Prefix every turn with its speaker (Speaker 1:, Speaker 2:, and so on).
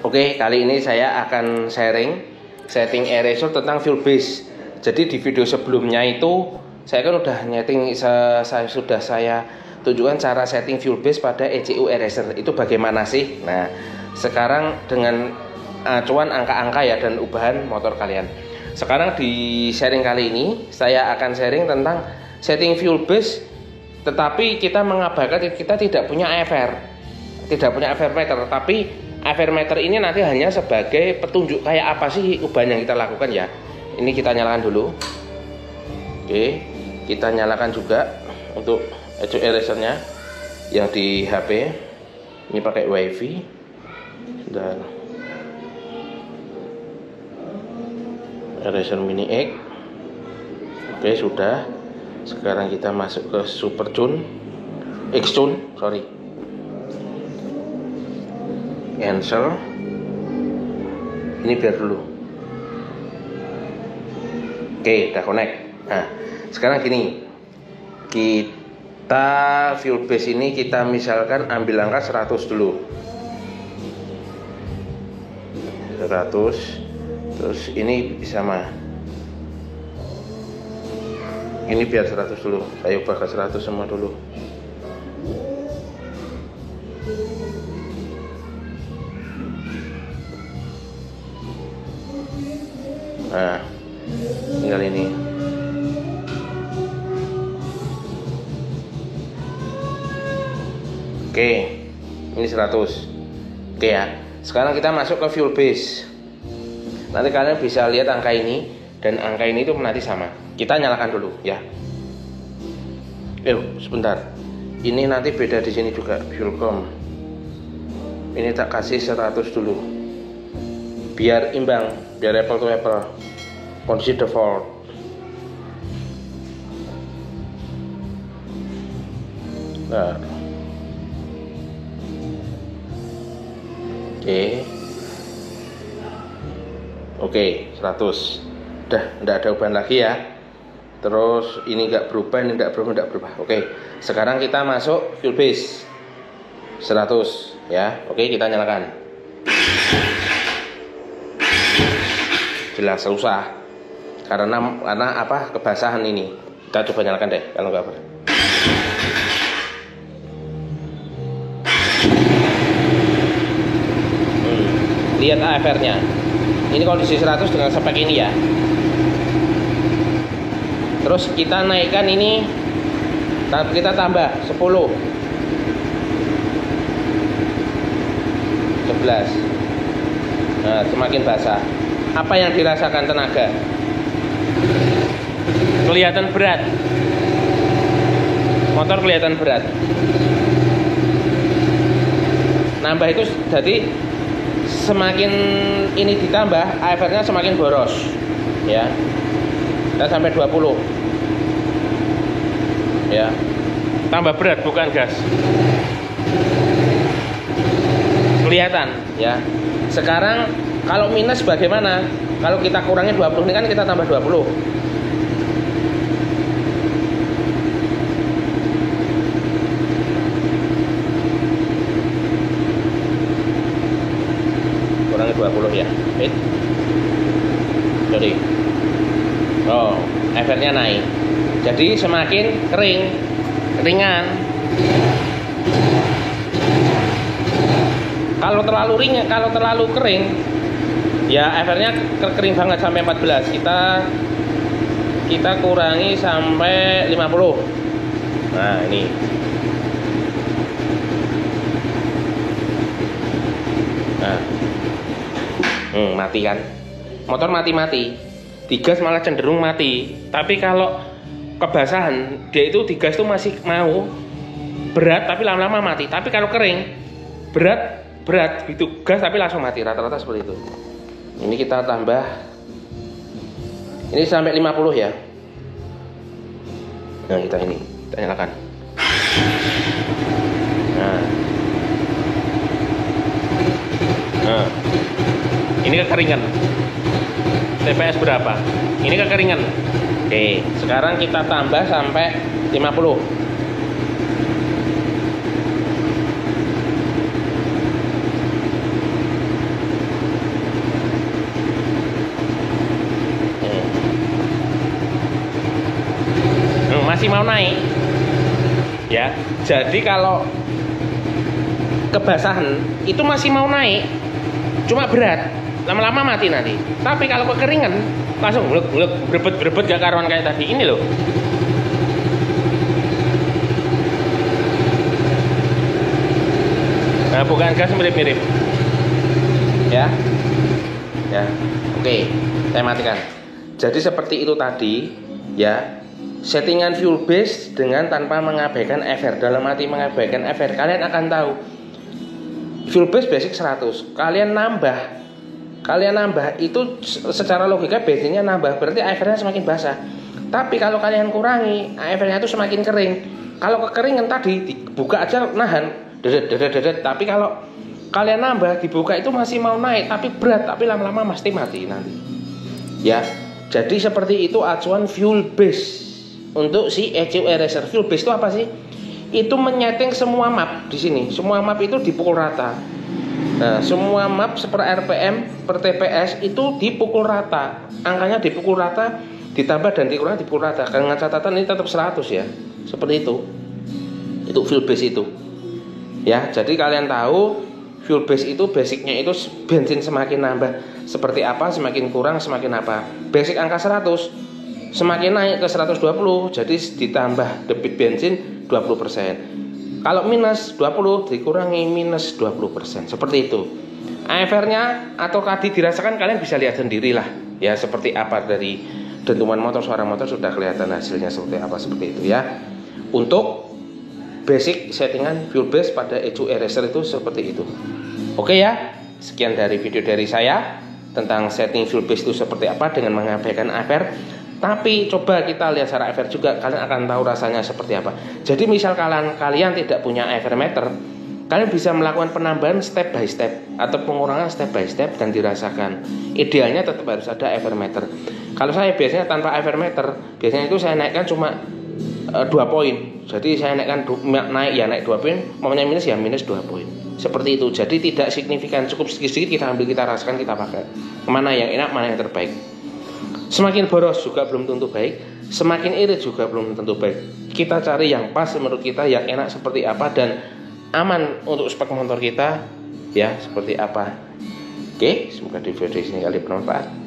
Speaker 1: Oke, kali ini saya akan sharing setting eraser tentang fuel base. Jadi di video sebelumnya itu saya kan udah nyeting, sudah saya tunjukkan cara setting fuel base pada ECU eraser itu bagaimana sih. Nah, sekarang dengan acuan angka-angka ya dan ubahan motor kalian. Sekarang di sharing kali ini saya akan sharing tentang setting fuel base, tetapi kita mengabaikan kita tidak punya AFR, tidak punya AFR meter, tapi AFR meter ini nanti hanya sebagai petunjuk kayak apa sih ubahan yang kita lakukan ya. Ini kita nyalakan dulu. Oke, kita nyalakan juga untuk ECU erasernya yang di HP. Ini pakai WiFi dan eraser mini X. Oke, sudah. Sekarang kita masuk ke Super Tune, X-Tune, sorry. Cancel. Ini biar dulu. Oke, udah connect. Nah, sekarang gini. Kita fuel base ini kita misalkan ambil angka 100 dulu. 100. Terus ini sama. Ini biar 100 dulu. Saya ubah ke 100 semua dulu. Nah, tinggal ini. Oke, ini 100. Oke ya. Sekarang kita masuk ke fuel base. Nanti kalian bisa lihat angka ini dan angka ini itu nanti sama. Kita nyalakan dulu ya. Sebentar. Ini nanti beda di sini juga fuelcom. Ini tak kasih 100 dulu. Biar imbang, biar apple to apple. Kondisi default. Nah. Oke, 100. Udah, enggak ada ubahan lagi ya. Terus ini enggak berubah, ini enggak berubah. Oke. Sekarang kita masuk fuel base 100 ya. Oke, kita nyalakan. Jelas susah. Karena apa? Kebasahan ini. Kita coba nyalakan deh kalau enggak apa. Lihat AFR-nya. Ini kondisi 100 dengan spek ini ya. Terus kita naikkan ini, kita tambah 10, 11. Nah, semakin basah. Apa yang dirasakan tenaga? Kelihatan berat. Motor kelihatan berat. Nambah itu jadi semakin ini ditambah, AFR-nya semakin boros ya. Kita sampai 20 ya. Tambah berat bukan gas. Kelihatan ya. Sekarang kalau minus bagaimana? Kalau kita kurangi 20 ini kan kita tambah 20. Kurangi 20 ya. Sorry. Oh, efeknya naik. Jadi semakin keringan. Kalau terlalu kering, ya efeknya kering banget sampai 14. Kita kurangi sampai 50. Nah, ini. Nah. Mati kan? Motor mati. Digas malah cenderung mati. Tapi kalau kebasahan, dia itu digas tuh masih mau berat tapi lama-lama mati. Tapi kalau kering, berat gitu, gas tapi langsung mati. Rata-rata seperti itu. Ini kita tambah. Ini sampai 50 ya. Nah, kita nyalakan. Nah. Ini kekeringan. TPS berapa? Ini kekeringan. Oke, sekarang kita tambah sampai 50. masih mau naik ya. Jadi kalau kebasahan itu masih mau naik, cuma berat, lama-lama mati nanti. Tapi kalau kekeringan langsung berebet gak karuan kayak tadi ini loh. Nah, bukan gas mirip-mirip ya. Ya, oke, saya matikan. Jadi seperti itu tadi ya, settingan fuel base dengan tanpa mengabaikan FR. Dalam arti mengabaikan FR, kalian akan tahu fuel base basic 100, kalian nambah itu secara logika bensinnya nambah, berarti AFR-nya semakin basah. Tapi kalau kalian kurangi, AFR-nya itu semakin kering. Kalau kekeringan tadi dibuka aja nahan, dedet. Tapi kalau kalian nambah dibuka itu masih mau naik, tapi berat, tapi lama-lama pasti mati nanti. Ya, jadi seperti itu acuan fuel base untuk si ECU eraser. Fuel base itu apa sih? Itu menyeting semua map di sini. Semua map itu dipukul rata. Nah, semua map per RPM, per TPS itu dipukul rata. Angkanya dipukul rata, ditambah dan dikurangi dipukul rata. Dengan catatan ini tetap 100 ya. Seperti itu. Itu fuel base itu. Ya, jadi kalian tahu fuel base itu basicnya itu bensin semakin nambah seperti apa, semakin kurang semakin apa. Basic angka 100 semakin naik ke 120, jadi ditambah debit bensin 20%. Kalau minus 20 dikurangi minus 20%. Seperti itu. AFR-nya atau tadi dirasakan kalian bisa lihat sendirilah ya, seperti apa dari dentuman motor, suara motor sudah kelihatan hasilnya seperti apa, seperti itu ya. Untuk basic settingan fuel base pada ECU eraser itu seperti itu. Oke ya, sekian dari video dari saya tentang setting fuel base itu seperti apa dengan mengabaikan AFR. Tapi coba kita lihat secara AFR juga, kalian akan tahu rasanya seperti apa. Jadi misal kalian tidak punya AFR meter, kalian bisa melakukan penambahan step by step atau pengurangan step by step dan dirasakan. Idealnya tetap harus ada AFR meter. Kalau saya biasanya tanpa AFR meter, biasanya itu saya naikkan cuma 2 poin. Jadi saya naik 2 poin, maunya minus ya minus 2 poin. Seperti itu. Jadi tidak signifikan, cukup sedikit kita ambil, kita rasakan, kita pakai. Mana yang enak, mana yang terbaik. Semakin boros juga belum tentu baik, semakin irit juga belum tentu baik. Kita cari yang pas menurut kita, yang enak seperti apa dan aman untuk spek motor kita ya seperti apa. Oke, semoga di video ini kali bermanfaat.